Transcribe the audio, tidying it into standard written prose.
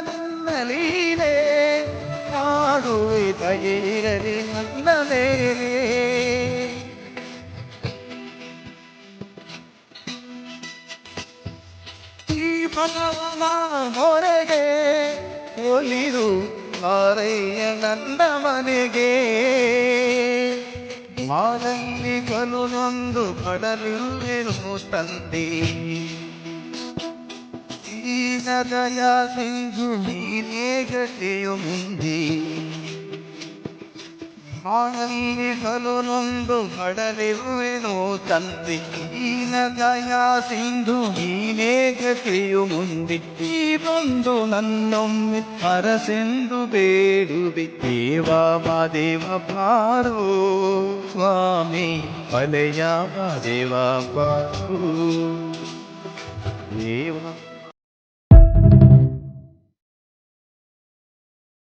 ನಿನ್ನಲೀನೇ ಮಾಡುವೆ ದಯೆಯಿರಲಿ ನನ್ನ ಮೇಲೆ. ಈ ಭಗವನ ಹೊರಗೆ ಒಲಿದು ಮಾರಯ್ಯ ನನ್ನ ಮನೆಗೆ. ಮಾರಲ್ಲಿ ಕಲುನೊಂದು ಪಡಲಿರುವೆನು ತಂದೆ. ದೀನದಯ ಸಿಂಧು ನೀನೇ ಗತಿಯು ಮುಂದೆ. ಮಾರಲ್ಲಿ ಕಲುನೊಂದು ಪಡಲಿರುವೆನು ತಂದೆ. ದೀನದಯ ಸಿಂಧು ನೀನೇ ಗತಿಯು ಮುಂದೆ. ಈ ಬಂದು ನನ್ನೊಮ್ಮೆ ಹರಸೆಂದು ಬೇಡುವೆ. ದೇವ ಮಾದೇವ ಬಾರೋ ಸ್ವಾಮಿ ಅಲೆಯ ಮಾದೇವ ಬಾರೋ ದೇವ.